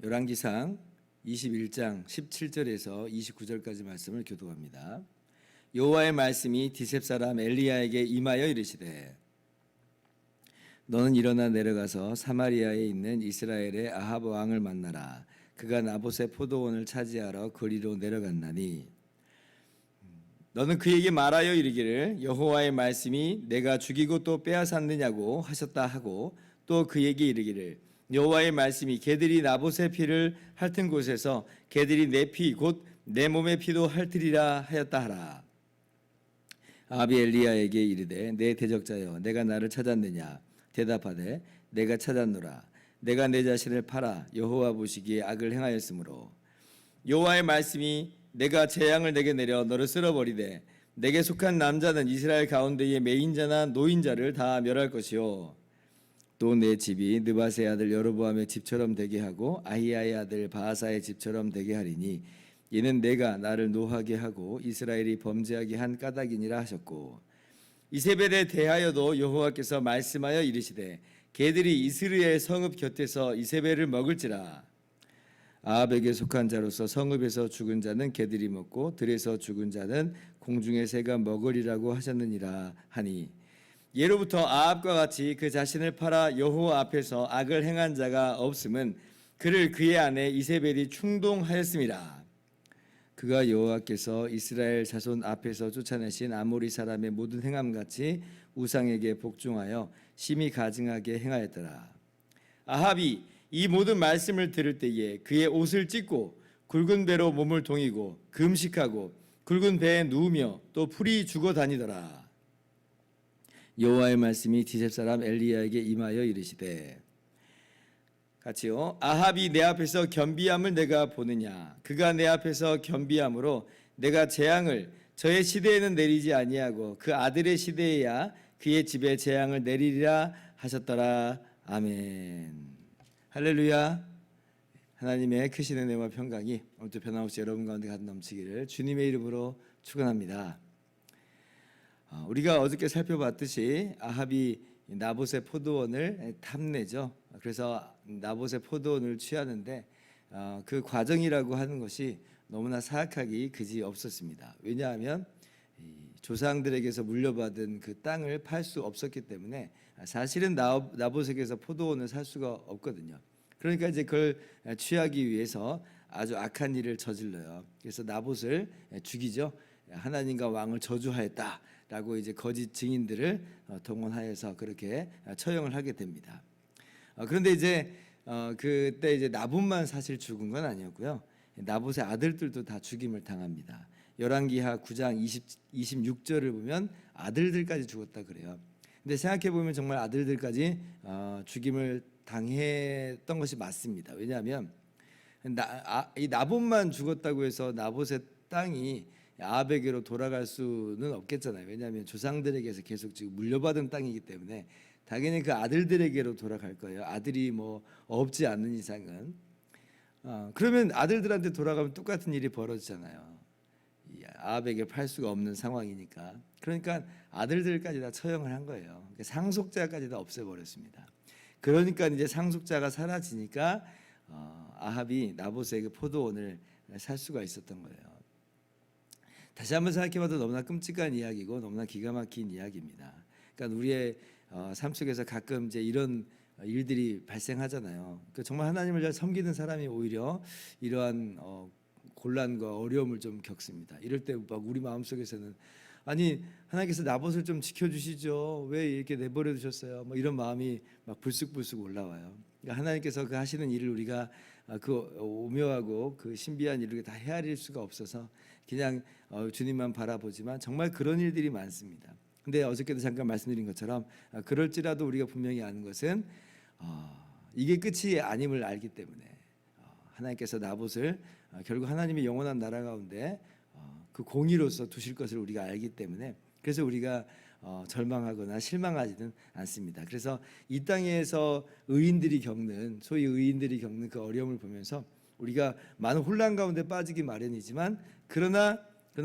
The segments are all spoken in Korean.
열왕기상 21장 17절에서 29절까지 말씀을 교독합니다. 여호와의 말씀이 디셉 사람 엘리야에게 임하여 이르시되 너는 일어나 내려가서 사마리아에 있는 이스라엘의 아합 왕을 만나라. 그가 나봇의 포도원을 차지하러 거리로 내려갔나니 너는 그에게 말하여 이르기를 여호와의 말씀이 내가 죽이고 또 빼앗았느냐고 하셨다 하고 또 그에게 이르기를 여호와의 말씀이 개들이 나봇의 피를 핥은 곳에서 개들이 내 피 곧 내 몸의 피도 핥으리라 하였다 하라. 아합이 엘리야에게 이르되 내 대적자여 내가 나를 찾았느냐 대답하되 내가 찾았노라. 내가 내 자신을 팔아 여호와 보시기에 악을 행하였으므로 여호와의 말씀이 내가 재앙을 내게 내려 너를 쓸어버리되 내게 속한 남자는 이스라엘 가운데의 매인자나 노인자를 다 멸할 것이요 또 내 집이 느밧의 아들 여로보암의 집처럼 되게 하고 아히야의 아들 바하사의 집처럼 되게 하리니 이는 내가 나를 노하게 하고 이스라엘이 범죄하게 한 까닭이니라 하셨고 이세벨에 대하여도 여호와께서 말씀하여 이르시되 개들이 이스라엘 성읍 곁에서 이세벨을 먹을지라. 아합에게 속한 자로서 성읍에서 죽은 자는 개들이 먹고 들에서 죽은 자는 공중의 새가 먹으리라고 하셨느니라 하니 예로부터 아합과 같이 그 자신을 팔아 여호와 앞에서 악을 행한 자가 없음은 그를 그의 아내 이세벨이 충동하였음이라. 그가 여호와께서 이스라엘 자손 앞에서 쫓아내신 아모리 사람의 모든 행함같이 우상에게 복종하여 심히 가증하게 행하였더라. 아합이 이 모든 말씀을 들을 때에 그의 옷을 찢고 굵은 배로 몸을 동이고 금식하고 굵은 배에 누우며 또 풀이 죽어 다니더라. 여호와의 말씀이 디셉 사람 엘리야에게 임하여 이르시되 같이요. 아합이 내 앞에서 겸비함을 내가 보느냐. 그가 내 앞에서 겸비함으로 내가 재앙을 저의 시대에는 내리지 아니하고 그 아들의 시대에야 그의 집에 재앙을 내리리라 하셨더라. 아멘. 할렐루야. 하나님의 크신 은혜와 평강이 오늘도 변함없이 여러분 가운데 가득 넘치기를 주님의 이름으로 축원합니다. 우리가 어저께 살펴봤듯이 아합이 나봇의 포도원을 탐내죠. 그래서 나봇의 포도원을 취하는데 그 과정이라고 하는 것이 너무나 사악하기 그지 없었습니다. 왜냐하면 조상들에게서 물려받은 그 땅을 팔 수 없었기 때문에 사실은 나봇에게서 포도원을 살 수가 없거든요. 그러니까 이제 그걸 취하기 위해서 아주 악한 일을 저질러요. 그래서 나봇을 죽이죠. 하나님과 왕을 저주하였다라고 이제 거짓 증인들을 동원하여서 그렇게 처형을 하게 됩니다. 그런데 이제 그때 이제 나봇만 사실 죽은 건 아니었고요. 나봇의 아들들도 다 죽임을 당합니다. 열왕기하 9장 26절을 보면 아들들까지 죽었다 그래요. 근데 생각해 보면 정말 아들들까지 죽임을 당했던 것이 맞습니다. 왜냐하면 이 나봇만 죽었다고 해서 나봇의 땅이 아합에게로 돌아갈 수는 없겠잖아요. 왜냐하면 조상들에게서 계속 지금 물려받은 땅이기 때문에 당연히 그 아들들에게로 돌아갈 거예요. 아들이 뭐 없지 않는 이상은. 그러면 아들들한테 돌아가면 똑같은 일이 벌어지잖아요. 아합에게 팔 수가 없는 상황이니까. 그러니까 아들들까지 다 처형을 한 거예요. 상속자까지 다 없애버렸습니다. 그러니까 이제 상속자가 사라지니까 아합이 나봇의 그 포도원을 살 수가 있었던 거예요. 다시 한번 생각해봐도 너무나 끔찍한 이야기고 너무나 기가 막힌 이야기입니다. 그러니까 우리의 삶 속에서 가끔 이제 이런 일들이 발생하잖아요. 그러니까 정말 하나님을 잘 섬기는 사람이 오히려 이러한 곤란과 어려움을 좀 겪습니다. 이럴 때 막 우리 마음속에서는 아니 하나님께서 나봇을 좀 지켜주시죠. 왜 이렇게 내버려 두셨어요? 뭐 이런 마음이 막 불쑥불쑥 올라와요. 그러니까 하나님께서 그 하시는 일을 우리가 그 오묘하고 그 신비한 일을 다 헤아릴 수가 없어서 그냥 주님만 바라보지만 정말 그런 일들이 많습니다. 근데 어저께도 잠깐 말씀드린 것처럼 그럴지라도 우리가 분명히 아는 것은 이게 끝이 아님을 알기 때문에 하나님께서 나봇을 결국 하나님의 영원한 나라 가운데 그 공의로서 두실 것을 우리가 알기 때문에 그래서 우리가 절망하거나 실망하지는 않습니다. 그래서 이 땅에서 의인들이 겪는, 소위 의인들이 겪는 그 어려움을 보면서 우리가 많은 혼란 가운데 빠지기 마련이지만 그러나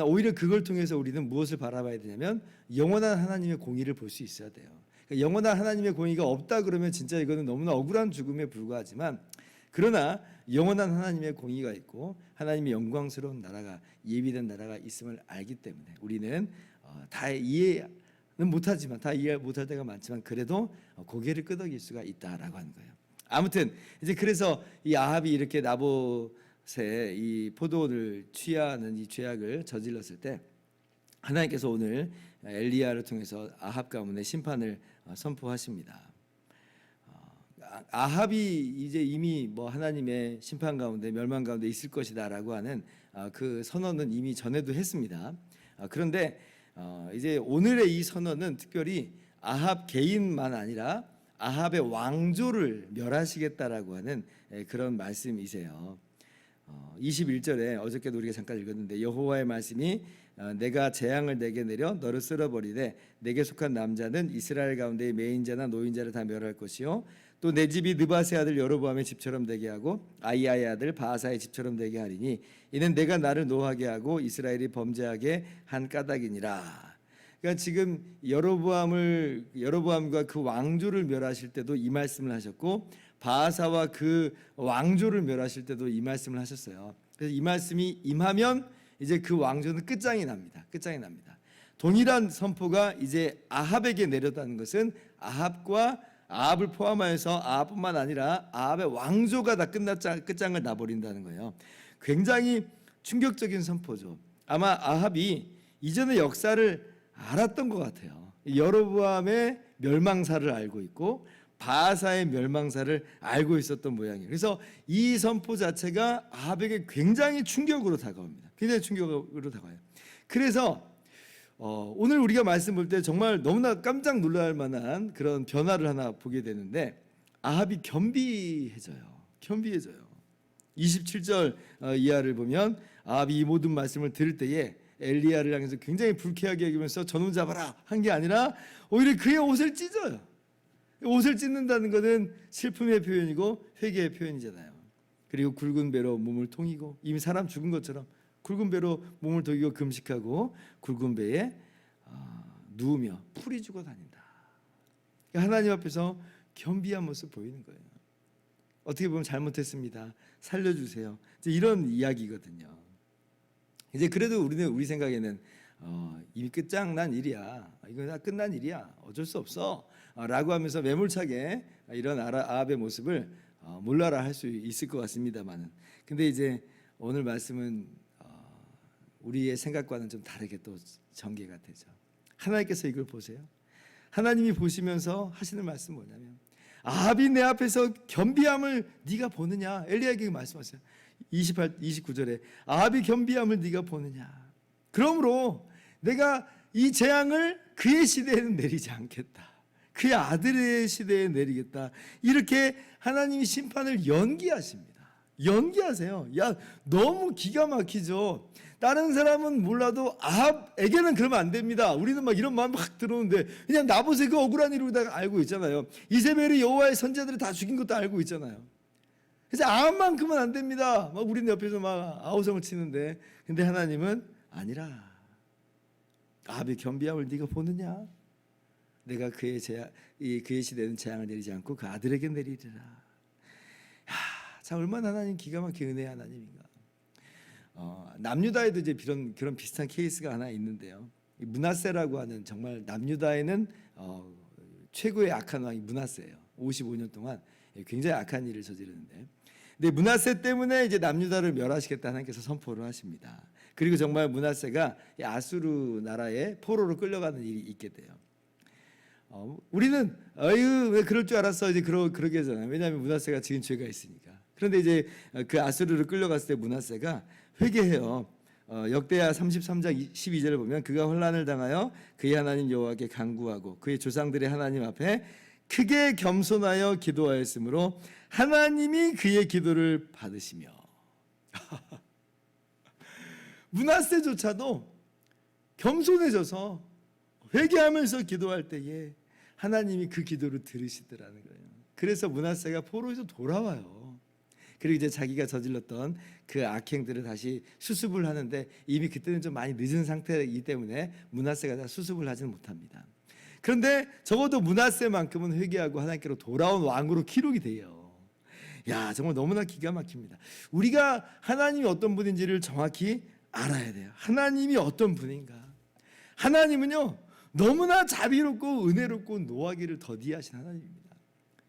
오히려 그걸 통해서 우리는 무엇을 바라봐야 되냐면 영원한 하나님의 공의를 볼 수 있어야 돼요. 그러니까 영원한 하나님의 공의가 없다 그러면 진짜 이거는 너무나 억울한 죽음에 불과하지만, 그러나 영원한 하나님의 공의가 있고 하나님의 영광스러운 나라가, 예비된 나라가 있음을 알기 때문에 우리는 다 이해는 못하지만, 다 이해 못할 때가 많지만 그래도 고개를 끄덕일 수가 있다라고 하는 거예요. 아무튼 이제 그래서 이 아합이 이렇게 나봇의 이 포도를 취하는 이 죄악을 저질렀을 때 하나님께서 오늘 엘리야를 통해서 아합 가문에 심판을 선포하십니다. 아합이 이제 이미 뭐 하나님의 심판 가운데, 멸망 가운데 있을 것이다라고 하는 그 선언은 이미 전에도 했습니다. 그런데 이제 오늘의 이 선언은 특별히 아합 개인만 아니라 아합의 왕조를 멸하시겠다라고 하는 그런 말씀이세요. 21절에 어저께도 우리가 잠깐 읽었는데, 여호와의 말씀이 내가 재앙을 내게 내려 너를 쓸어버리되 내게 속한 남자는 이스라엘 가운데의 매인자나 노인자를 다 멸할 것이요, 또 내 집이 느바세 아들 여로보암의 집처럼 되게 하고 아이야의 아들 바하사의 집처럼 되게 하리니 이는 내가 나를 노하게 하고 이스라엘이 범죄하게 한 까닭이니라. 그러니까 지금 여로보암과 그 왕조를 멸하실 때도 이 말씀을 하셨고, 바하사와 그 왕조를 멸하실 때도 이 말씀을 하셨어요. 그래서 이 말씀이 임하면 이제 그 왕조는 끝장이 납니다. 끝장이 납니다. 동일한 선포가 이제 아합에게 내렸다는 것은 아합을 포함하여서 아합뿐만 아니라 아합의 왕조가 다 끝장을 나버린다는 거예요. 굉장히 충격적인 선포죠. 아마 아합이 이전의 역사를 알았던 것 같아요. 여로보암의 멸망사를 알고 있고 바하사의 멸망사를 알고 있었던 모양이에요. 그래서 이 선포 자체가 아합에게 굉장히 충격으로 다가옵니다. 굉장히 충격으로 다가와요. 그래서 오늘 우리가 말씀 볼 때 정말 너무나 깜짝 놀랄 만한 그런 변화를 하나 보게 되는데, 아합이 겸비해져요. 27절 이하를 보면 아합이 이 모든 말씀을 들을 때에 엘리야를 향해서 굉장히 불쾌하게 여기면서 저놈 잡아라 한 게 아니라 오히려 그의 옷을 찢어요. 옷을 찢는다는 것은 슬픔의 표현이고 회개의 표현이잖아요. 그리고 굵은 배로 몸을 통이고, 이미 사람 죽은 것처럼 굵은 배로 몸을 통이고 금식하고 굵은 배에 누우며 풀이 죽어 다닌다. 하나님 앞에서 겸비한 모습 보이는 거예요. 어떻게 보면 잘못했습니다, 살려주세요, 이제 이런 이야기거든요. 이제 그래도 우리 생각에는 이미 끝장난 일이야, 이거 다 끝난 일이야, 어쩔 수 없어 라고 하면서 매몰차게 이런 아합의 모습을 몰라라 할 수 있을 것 같습니다만은, 근데 이제 오늘 말씀은 우리의 생각과는 좀 다르게 또 전개가 되죠. 하나님께서 이걸 보세요. 하나님이 보시면서 하시는 말씀 뭐냐면, 아합이 내 앞에서 겸비함을 네가 보느냐. 엘리야에게 말씀하세요. 29절에 아합이 겸비함을 네가 보느냐. 그러므로 내가 이 재앙을 그의 시대에는 내리지 않겠다, 그의 아들의 시대에 내리겠다. 이렇게 하나님이 심판을 연기하십니다. 연기하세요. 야, 너무 기가 막히죠. 다른 사람은 몰라도 아합에게는 그러면 안 됩니다. 우리는 막 이런 마음이 확 들어오는데, 그냥 나봇의 그 억울한 일을 다 알고 있잖아요. 이세벨이 여호와의 선지자들을 다 죽인 것도 알고 있잖아요. 그래서 아합만큼은 안 됩니다. 막 우리는 옆에서 막 아우성을 치는데, 근데 하나님은 아니라. 아합의 겸비함을 네가 보느냐? 내가 그의 시대는 재앙을 내리지 않고 그 아들에게 내리리라. 자, 얼마나 하나님 기가 막힌 은혜의 하나님인가. 남유다에도 이제 그런 비슷한 케이스가 하나 있는데요. 므낫세라고 하는, 정말 남유다에는 최고의 악한 왕이 므낫세예요. 55년 동안 굉장히 악한 일을 저지르는데, 근데 므낫세 때문에 이제 남유다를 멸하시겠다 하나님께서 선포를 하십니다. 그리고 정말 므낫세가 아수르 나라의 포로로 끌려가는 일이 있게 돼요. 우리는 왜 그럴 줄 알았어 이제 그러게 하잖아요. 왜냐하면 므낫세가 지은 죄가 있으니까. 그런데 이제 그 아수르를 끌려갔을 때 므낫세가 회개해요. 역대하 33장 12절을 보면 그가 혼란을 당하여 그의 하나님 여호와께 간구하고 그의 조상들의 하나님 앞에 크게 겸손하여 기도하였으므로 하나님이 그의 기도를 받으시며. 므낫세조차도 겸손해져서 회개하면서 기도할 때에 하나님이 그 기도를 들으시더라는 거예요. 그래서 므낫세가 포로에서 돌아와요. 그리고 이제 자기가 저질렀던 그 악행들을 다시 수습을 하는데 이미 그때는 좀 많이 늦은 상태이기 때문에 므낫세가 다 수습을 하지는 못합니다. 그런데 적어도 므낫세만큼은 회개하고 하나님께로 돌아온 왕으로 기록이 돼요. 야, 정말 너무나 기가 막힙니다. 우리가 하나님이 어떤 분인지를 정확히 알아야 돼요. 하나님이 어떤 분인가? 하나님은요, 너무나 자비롭고 은혜롭고 노하기를 더디하신 하나님입니다.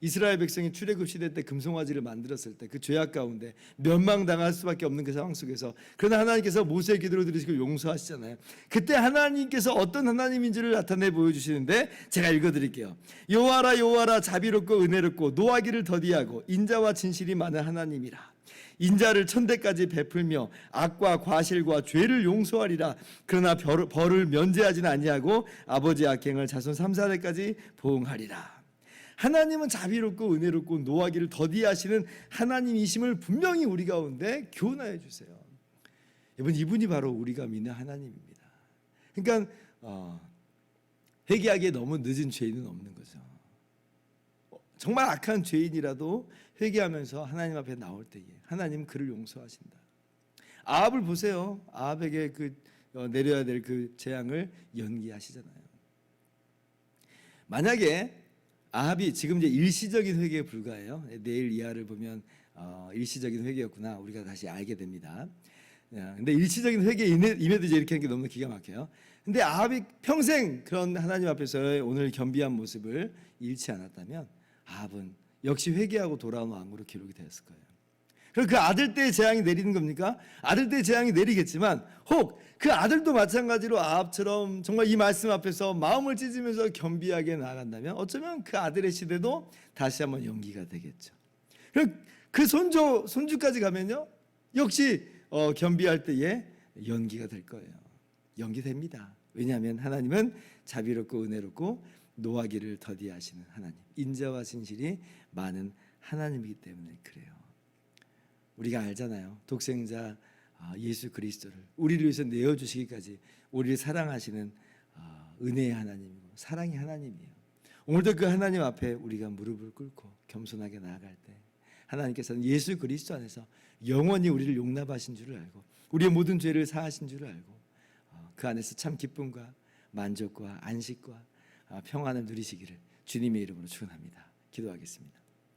이스라엘 백성이 출애굽 시대 때 금송아지를 만들었을 때 그 죄악 가운데 멸망당할 수밖에 없는 그 상황 속에서, 그러나 하나님께서 모세의 기도를 들으시고 용서하시잖아요. 그때 하나님께서 어떤 하나님인지를 나타내 보여주시는데 제가 읽어드릴게요. 여호와라 여호와라 자비롭고 은혜롭고 노하기를 더디하고 인자와 진실이 많은 하나님이라. 인자를 천대까지 베풀며 악과 과실과 죄를 용서하리라. 그러나 벌을 면제하지는 아니하고 아버지의 악행을 자손 3, 4대까지 보응하리라. 하나님은 자비롭고 은혜롭고 노하기를 더디하시는 하나님이심을 분명히 우리 가운데 교훈하여 주세요. 여러분, 이분이 바로 우리가 믿는 하나님입니다. 그러니까 회개하기에 너무 늦은 죄인은 없는 거죠. 정말 악한 죄인이라도 회개하면서 하나님 앞에 나올 때에 하나님 그를 용서하신다. 아합을 보세요. 아합에게 내려야 될 그 재앙을 연기하시잖아요. 만약에 아합이 지금 이제 일시적인 회개에 불과해요. 내일 이하를 보면 일시적인 회개였구나 우리가 다시 알게 됩니다. 근데 일시적인 회개에 임해도 이제 이렇게 하는 게 너무 기가 막혀요. 근데 아합이 평생 그런 하나님 앞에서의 오늘 겸비한 모습을 잃지 않았다면 아합은 역시 회개하고 돌아온 왕으로 기록이 되었을 거예요. 그리고 그 아들 때의 재앙이 내리는 겁니까? 아들 때의 재앙이 내리겠지만 혹 그 아들도 마찬가지로 아합처럼 정말 이 말씀 앞에서 마음을 찢으면서 겸비하게 나아간다면 어쩌면 그 아들의 시대도 다시 한번 연기가 되겠죠. 그 손주까지 가면요 역시 겸비할 때에 연기가 될 거예요. 연기됩니다. 왜냐하면 하나님은 자비롭고 은혜롭고 노하기를 더디하시는 하나님, 인자와 진실이 많은 하나님이기 때문에 그래요. 우리가 알잖아요. 독생자 예수 그리스도를 우리를 위해서 내어주시기까지 우리를 사랑하시는 은혜의 하나님이고 사랑의 하나님이에요. 오늘도 그 하나님 앞에 우리가 무릎을 꿇고 겸손하게 나아갈 때 하나님께서는 예수 그리스도 안에서 영원히 우리를 용납하신 줄을 알고 우리의 모든 죄를 사하신 줄을 알고 그 안에서 참 기쁨과 만족과 안식과 평안을 누리시기를 주님의 이름으로 축원합니다. 기도하겠습니다.